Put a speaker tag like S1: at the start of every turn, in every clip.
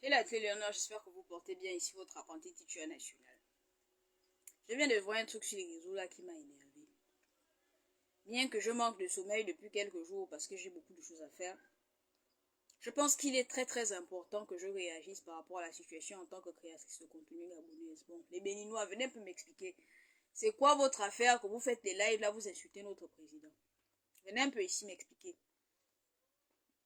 S1: Et la clé Léonard, j'espère que vous portez bien ici votre apprenti titulaire national. Je viens de voir un truc sur les réseaux là qui m'a énervé. Bien que je manque de sommeil depuis quelques jours parce que j'ai beaucoup de choses à faire, je pense qu'il est très important que je réagisse par rapport à la situation en tant que créatrice de contenu gabonaise. Bon, les Béninois, venez un peu m'expliquer. C'est quoi votre affaire que vous faites des lives là, vous insultez notre président? Venez un peu ici m'expliquer.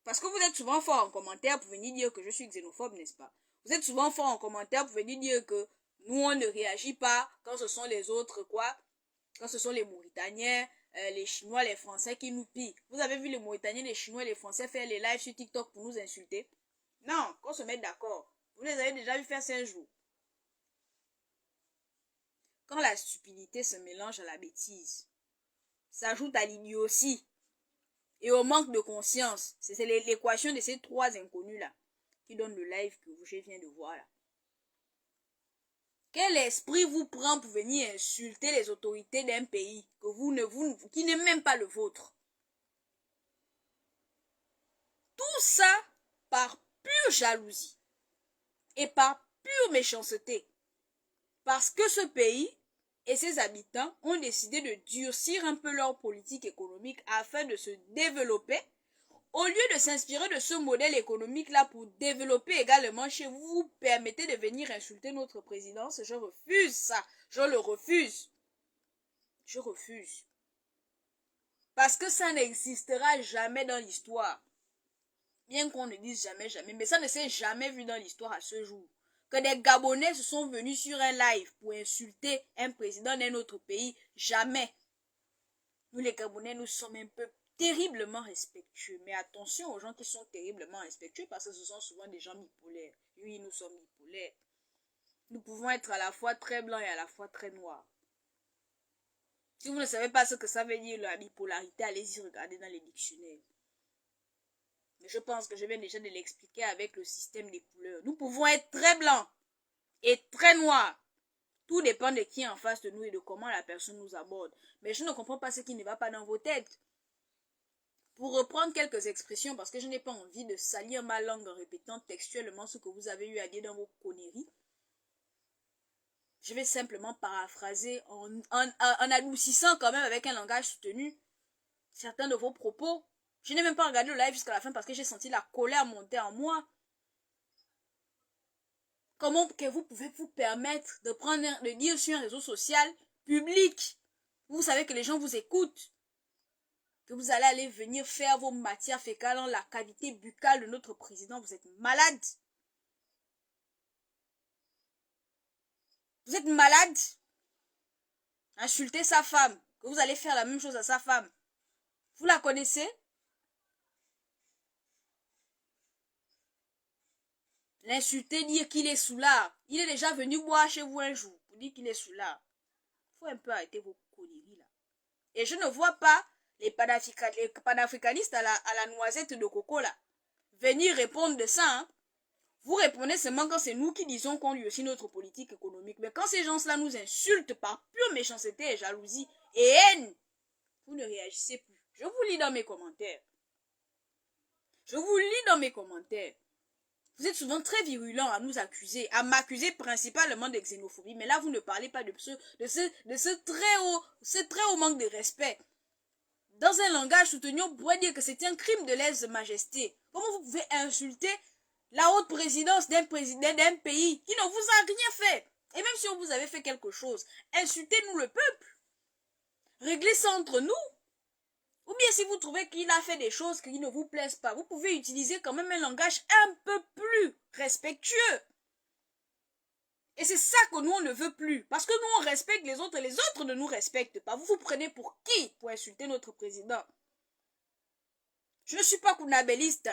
S1: Parce que vous êtes souvent fort en commentaire pour venir dire que je suis xénophobe, n'est-ce pas? Vous êtes souvent fort en commentaire pour venir dire que nous, on ne réagit pas quand ce sont les autres, quoi. Quand ce sont les Mauritaniens, les Chinois, les Français qui nous pillent. Vous avez vu les Mauritaniens, les Chinois et les Français faire les lives sur TikTok pour nous insulter? Non, qu'on se mette d'accord. Vous les avez déjà vu faire 5 jours. Quand la stupidité se mélange à la bêtise, s'ajoute à l'idiotie et au manque de conscience, c'est l'équation de ces trois inconnus-là qui donne le live que je viens de voir là. Quel esprit vous prend pour venir insulter les autorités d'un pays qui n'est même pas le vôtre? Tout ça par pure jalousie et par pure méchanceté. Parce que ce pays et ses habitants ont décidé de durcir un peu leur politique économique afin de se développer. Au lieu de s'inspirer de ce modèle économique-là pour développer également chez vous, vous permettez de venir insulter notre présidence. Je refuse ça. Je le refuse. Je refuse. Parce que ça n'existera jamais dans l'histoire. Bien qu'on ne dise jamais, mais ça ne s'est jamais vu dans l'histoire à ce jour. Que des Gabonais se sont venus sur un live pour insulter un président d'un autre pays, jamais. Nous les Gabonais, nous sommes un peuple terriblement respectueux. Mais attention aux gens qui sont terriblement respectueux parce que ce sont souvent des gens bipolaires. Oui, nous sommes bipolaires. Nous pouvons être à la fois très blancs et à la fois très noirs. Si vous ne savez pas ce que ça veut dire la bipolarité, allez-y regarder dans les dictionnaires. Mais je pense que je viens déjà de l'expliquer avec le système des couleurs. Nous pouvons être très blancs et très noirs. Tout dépend de qui est en face de nous et de comment la personne nous aborde. Mais je ne comprends pas ce qui ne va pas dans vos têtes. Pour reprendre quelques expressions, parce que je n'ai pas envie de salir ma langue en répétant textuellement ce que vous avez eu à dire dans vos conneries, je vais simplement paraphraser en adoucissant quand même avec un langage soutenu certains de vos propos. Je n'ai même pas regardé le live jusqu'à la fin parce que j'ai senti la colère monter en moi. Comment que vous pouvez vous permettre de dire sur un réseau social public, vous savez que les gens vous écoutent, que vous allez aller venir faire vos matières fécales dans la cavité buccale de notre président? Vous êtes malade. Vous êtes malade. Insulter sa femme, que vous allez faire la même chose à sa femme. Vous la connaissez? L'insulter, dire qu'il est sous l'art. Il est déjà venu boire chez vous un jour pour dire qu'il est sous l'art. Il faut un peu arrêter vos conneries là. Et je ne vois pas les panafricanistes à la noisette de coco là venir répondre de ça. Hein. Vous répondez seulement quand c'est nous qui disons qu'on lui aussi notre politique économique. Mais quand ces gens-là nous insultent par pure méchanceté et jalousie et haine, vous ne réagissez plus. Je vous lis dans mes commentaires. Je vous lis dans mes commentaires. Vous êtes souvent très virulents à nous accuser, à m'accuser principalement de xénophobie. Mais là, vous ne parlez pas de ce très haut manque de respect. Dans un langage soutenu, on pourrait dire que c'est un crime de lèse-majesté. Comment vous pouvez insulter la haute présidence d'un pays qui ne vous a rien fait? Et même si on vous avait fait quelque chose, insultez-nous le peuple. Réglez ça entre nous. Ou bien si vous trouvez qu'il a fait des choses qui ne vous plaisent pas, vous pouvez utiliser quand même un langage un peu plus respectueux. Et c'est ça que nous, on ne veut plus. Parce que nous, on respecte les autres et les autres ne nous respectent pas. Vous vous prenez pour qui pour insulter notre président? Je ne suis pas kounabéliste.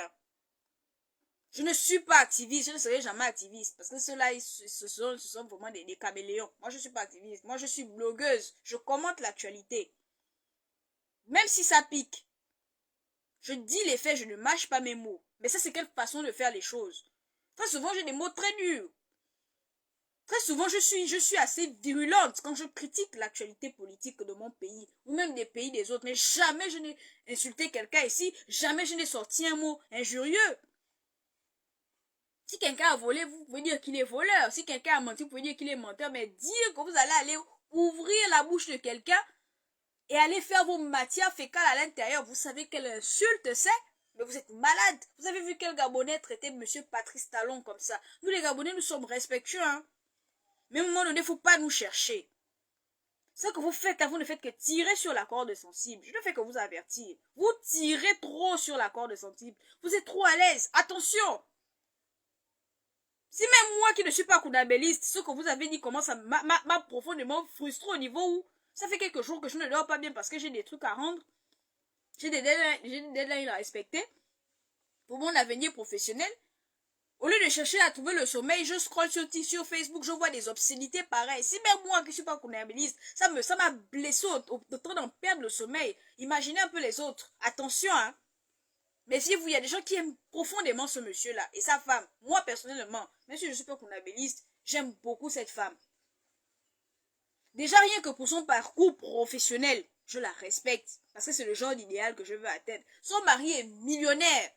S1: Je ne suis pas activiste. Je ne serai jamais activiste. Parce que ceux-là, ce sont vraiment des caméléons. Moi, je ne suis pas activiste. Moi, je suis blogueuse. Je commente l'actualité. Même si ça pique. Je dis les faits, je ne mâche pas mes mots. Mais ça, c'est quelle façon de faire les choses. Très souvent, j'ai des mots très durs. Très souvent, je suis assez virulente quand je critique l'actualité politique de mon pays, ou même des pays des autres. Mais jamais je n'ai insulté quelqu'un ici, jamais je n'ai sorti un mot injurieux. Si quelqu'un a volé, vous pouvez dire qu'il est voleur. Si quelqu'un a menti, vous pouvez dire qu'il est menteur. Mais dire que vous allez aller ouvrir la bouche de quelqu'un et aller faire vos matières fécales à l'intérieur, vous savez quelle insulte c'est? Mais vous êtes malade. Vous avez vu quel Gabonais traitait monsieur Patrice Talon comme ça? Nous les Gabonais, nous sommes respectueux, hein. Mais à un moment donné, il ne faut pas nous chercher. Ce que vous faites, vous ne faites que tirer sur la corde sensible. Je ne fais que vous avertir. Vous tirez trop sur la corde sensible. Vous êtes trop à l'aise. Attention! Si même moi qui ne suis pas kounabéliste, ce que vous avez dit commence à m'a profondément frustré au niveau où ça fait quelques jours que je ne dors pas bien parce que j'ai des trucs à rendre. J'ai des deadlines à respecter pour mon avenir professionnel. Au lieu de chercher à trouver le sommeil, je scrolle sur Facebook, je vois des obscénités pareilles. Si même moi qui ne suis pas kounabéliste, ça m'a blessé au temps d'en perdre le sommeil. Imaginez un peu les autres. Attention, hein. Mais si il y a des gens qui aiment profondément ce monsieur-là et sa femme, moi personnellement, même si je ne suis pas kounabéliste, j'aime beaucoup cette femme. Déjà rien que pour son parcours professionnel, je la respecte parce que c'est le genre d'idéal que je veux atteindre. Son mari est millionnaire.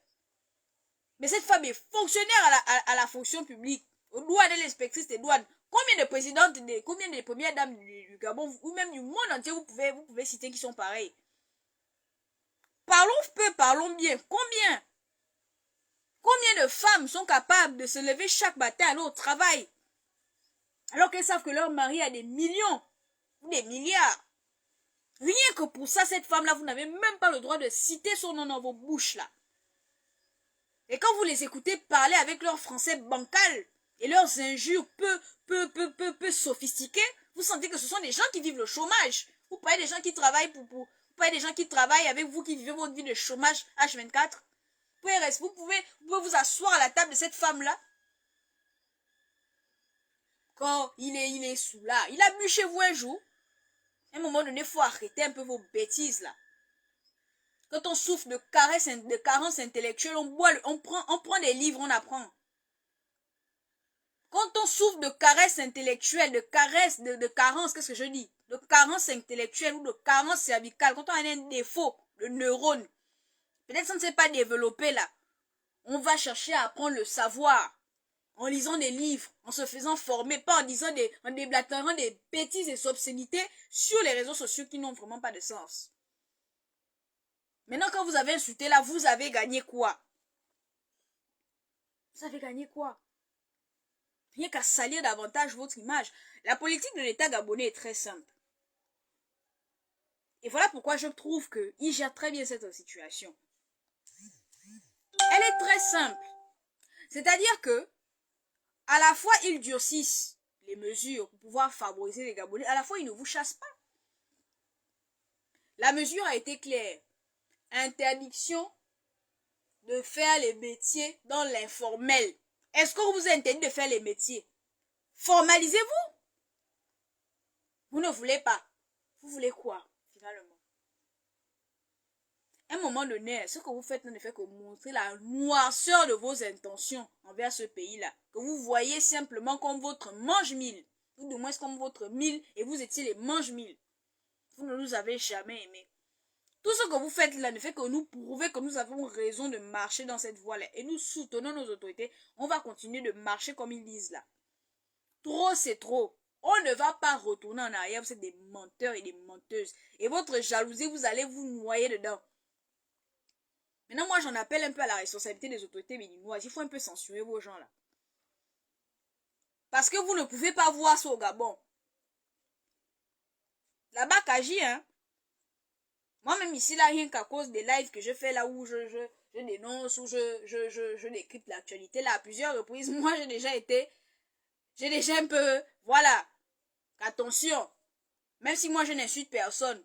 S1: Mais cette femme est fonctionnaire à la fonction publique. Aux douanes, elle est inspectrice des douanes. Combien de présidentes, combien de premières dames du Gabon, ou même du monde entier, vous pouvez citer qui sont pareils? Parlons peu, parlons bien. Combien de femmes sont capables de se lever chaque matin, aller au travail, alors qu'elles savent que leur mari a des millions ou des milliards? Rien que pour ça, cette femme-là, vous n'avez même pas le droit de citer son nom dans vos bouches, là. Et quand vous les écoutez parler avec leur français bancal et leurs injures peu sophistiquées, vous sentez que ce sont des gens qui vivent le chômage. Vous parlez des gens qui travaillent vous parlez des gens qui travaillent avec vous, qui vivent votre vie de chômage H24. Vous pouvez vous asseoir à la table de cette femme-là. Quand il est sous là, il a bu chez vous un jour. À un moment donné, il faut arrêter un peu vos bêtises là. Quand on souffre de carence intellectuelle, on prend des livres, on apprend. Quand on souffre de caresse intellectuelle, de carence, qu'est-ce que je dis? De carence intellectuelle ou de carence cervicale, quand on a un défaut de neurone, peut-être ça ne s'est pas développé là. On va chercher à apprendre le savoir en lisant des livres, en se faisant former, pas en déblatérant des bêtises et des obscénités sur les réseaux sociaux qui n'ont vraiment pas de sens. Maintenant, quand vous avez insulté là, vous avez gagné quoi? Vous avez gagné quoi? Rien qu'à salir davantage votre image. La politique de l'État gabonais est très simple. Et voilà pourquoi je trouve qu'il gère très bien cette situation. Elle est très simple. C'est-à-dire que, à la fois, ils durcissent les mesures pour pouvoir favoriser les Gabonais, à la fois, ils ne vous chassent pas. La mesure a été claire. Interdiction de faire les métiers dans l'informel. Est-ce qu'on vous interdit de faire les métiers? Formalisez-vous. Vous ne voulez pas. Vous voulez quoi, finalement? À un moment donné, ce que vous faites ne fait que montrer la noirceur de vos intentions envers ce pays-là. Que vous voyez simplement comme votre mange-mille. Ou du moins comme votre mille et vous étiez les mange-mille. Vous ne nous avez jamais aimés. Tout ce que vous faites là ne fait que nous prouver que nous avons raison de marcher dans cette voie-là. Et nous soutenons nos autorités. On va continuer de marcher comme ils disent là. Trop, c'est trop. On ne va pas retourner en arrière. Vous êtes des menteurs et des menteuses. Et votre jalousie, vous allez vous noyer dedans. Maintenant, moi, j'en appelle un peu à la responsabilité des autorités béninoises. Il faut un peu censurer vos gens là. Parce que vous ne pouvez pas voir ça au Gabon. Là-bas, Kaji, hein. Moi-même ici, là, rien qu'à cause des lives que je fais là où je dénonce, où je décrypte l'actualité, là, à plusieurs reprises, moi, j'ai déjà un peu, voilà, attention, même si moi, je n'insulte personne.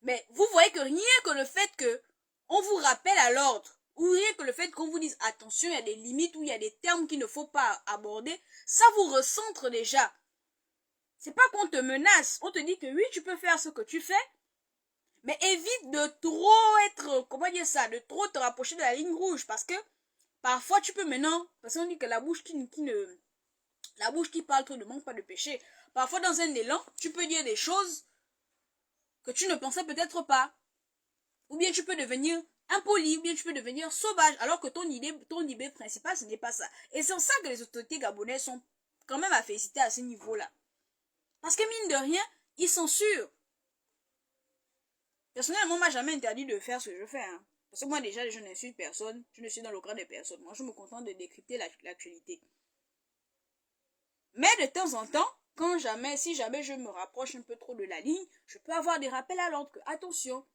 S1: Mais vous voyez que rien que le fait que on vous rappelle à l'ordre, ou rien que le fait qu'on vous dise, attention, il y a des limites, ou il y a des termes qu'il ne faut pas aborder, ça vous recentre déjà. C'est pas qu'on te menace, on te dit que oui, tu peux faire ce que tu fais, mais évite de trop être, comment dire ça, de trop te rapprocher de la ligne rouge. Parce que parfois tu peux maintenant, parce qu'on dit que la bouche qui parle trop ne manque pas de péché. Parfois dans un élan, tu peux dire des choses que tu ne pensais peut-être pas. Ou bien tu peux devenir impoli, ou bien tu peux devenir sauvage, alors que ton idée principale, ce n'est pas ça. Et c'est en ça que les autorités gabonaises sont quand même à féliciter à ce niveau-là. Parce que mine de rien, ils sont sûrs. Personnellement, moi, jamais interdit de faire ce que je fais. Hein. Parce que moi, déjà, je n'insulte personne. Je ne suis dans le camp de personne. Moi, je me contente de décrypter l'actualité. Mais de temps en temps, si jamais je me rapproche un peu trop de la ligne, je peux avoir des rappels à l'ordre que, attention,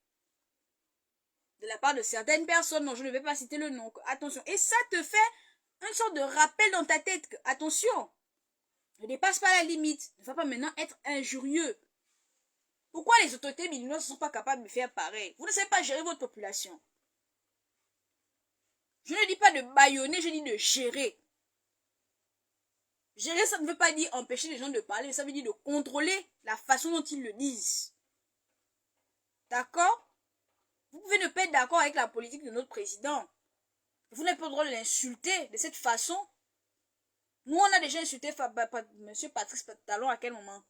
S1: de la part de certaines personnes, non, je ne vais pas citer le nom, que, attention. Et ça te fait une sorte de rappel dans ta tête que, attention, ne dépasse pas la limite. Ne va pas maintenant être injurieux. Pourquoi les autorités béninoises ne sont pas capables de faire pareil? Vous ne savez pas gérer votre population. Je ne dis pas de bâillonner, je dis de gérer. Gérer, ça ne veut pas dire empêcher les gens de parler, ça veut dire de contrôler la façon dont ils le disent. D'accord? Vous pouvez ne pas être d'accord avec la politique de notre président. Vous n'avez pas le droit de l'insulter de cette façon. Nous, on a déjà insulté M. Patrice Talon à quel moment?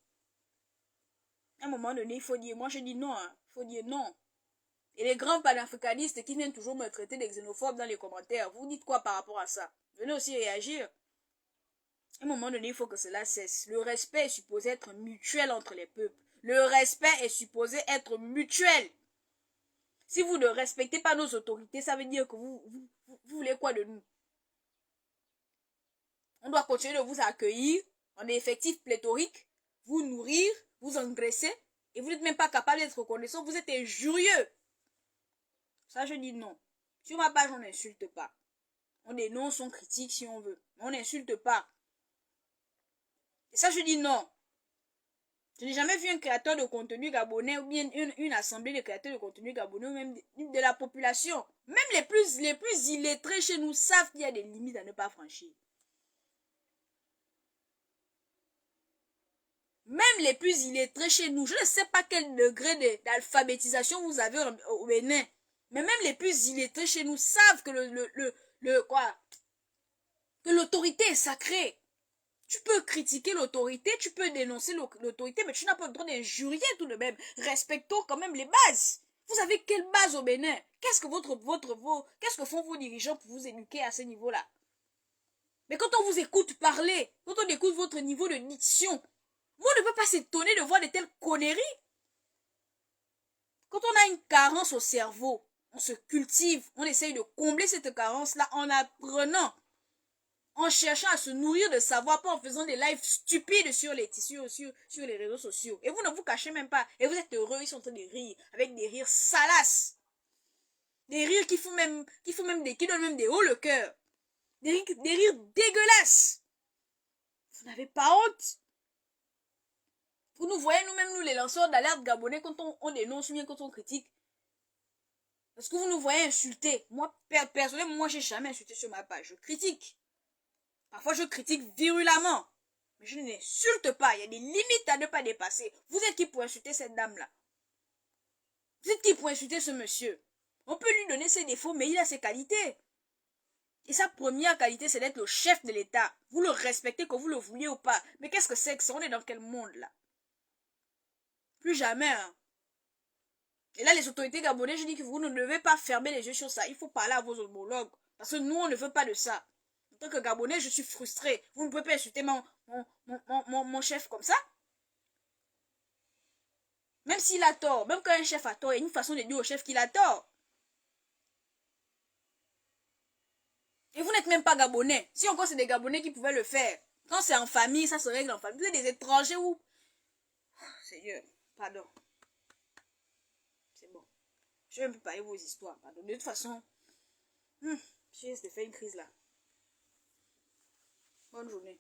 S1: À un moment donné, il faut dire, moi je dis non, hein. Il faut dire non. Et les grands panafricanistes qui viennent toujours me traiter de xénophobe dans les commentaires, vous dites quoi par rapport à ça? Venez aussi réagir. À un moment donné, il faut que cela cesse. Le respect est supposé être mutuel entre les peuples. Le respect est supposé être mutuel. Si vous ne respectez pas nos autorités, ça veut dire que vous voulez quoi de nous? On doit continuer de vous accueillir en effectif pléthorique, vous nourrir, vous engraisser, et vous n'êtes même pas capable d'être reconnaissant, vous êtes injurieux. Ça, je dis non. Sur ma page, on n'insulte pas. On dénonce, on critique si on veut. On n'insulte pas. Et ça, je dis non. Je n'ai jamais vu un créateur de contenu gabonais ou bien une assemblée de créateurs de contenu gabonais ou même de la population. Même les plus illettrés chez nous savent qu'il y a des limites à ne pas franchir. Même les plus illettrés chez nous, je ne sais pas quel degré d'alphabétisation vous avez au Bénin, mais même les plus illettrés chez nous savent que que l'autorité est sacrée. Tu peux critiquer l'autorité, tu peux dénoncer l'autorité, mais tu n'as pas le droit d'injurier tout de même. Respectons quand même les bases. Vous avez quelle base au Bénin? Qu'est-ce que font vos dirigeants pour vous éduquer à ce niveau-là? Mais quand on vous écoute parler, quand on écoute votre niveau de diction, vous ne pouvez pas s'étonner de voir de telles conneries. Quand on a une carence au cerveau, on se cultive, on essaye de combler cette carence-là en apprenant, en cherchant à se nourrir de savoir, pas en faisant des lives stupides sur les réseaux sociaux. Et vous ne vous cachez même pas. Et vous êtes heureux, ils sont en train de rire, avec des rires salaces. Des rires qui donnent même des hauts le cœur. Des rires dégueulasses. Vous n'avez pas honte? Vous nous voyez nous-mêmes, nous les lanceurs d'alerte gabonais, quand on dénonce ou bien quand on critique. Parce que vous nous voyez insulter. Moi, personnellement, moi, j'ai jamais insulté sur ma page. Je critique. Parfois, je critique virulemment. Mais je n'insulte pas. Il y a des limites à ne pas dépasser. Vous êtes qui pour insulter cette dame-là? Vous êtes qui pour insulter ce monsieur? On peut lui donner ses défauts, mais il a ses qualités. Et sa première qualité, c'est d'être le chef de l'État. Vous le respectez, que vous le vouliez ou pas. Mais qu'est-ce que c'est que ça? On est dans quel monde, là? Plus jamais, hein. Et là, les autorités gabonaises, je dis que vous ne devez pas fermer les yeux sur ça. Il faut parler à vos homologues. Parce que nous, on ne veut pas de ça. En tant que Gabonais, je suis frustré. Vous ne pouvez pas insulter mon chef comme ça. Même s'il a tort. Même quand un chef a tort, il y a une façon de dire au chef qu'il a tort. Et vous n'êtes même pas Gabonais. Si encore c'est des Gabonais qui pouvaient le faire. Quand c'est en famille, ça se règle en famille. Vous êtes des étrangers ou... Seigneur, pardon. C'est bon. Je vais un peu parler vos histoires. Pardon. De toute façon, j'ai fait une crise là. Bonne journée.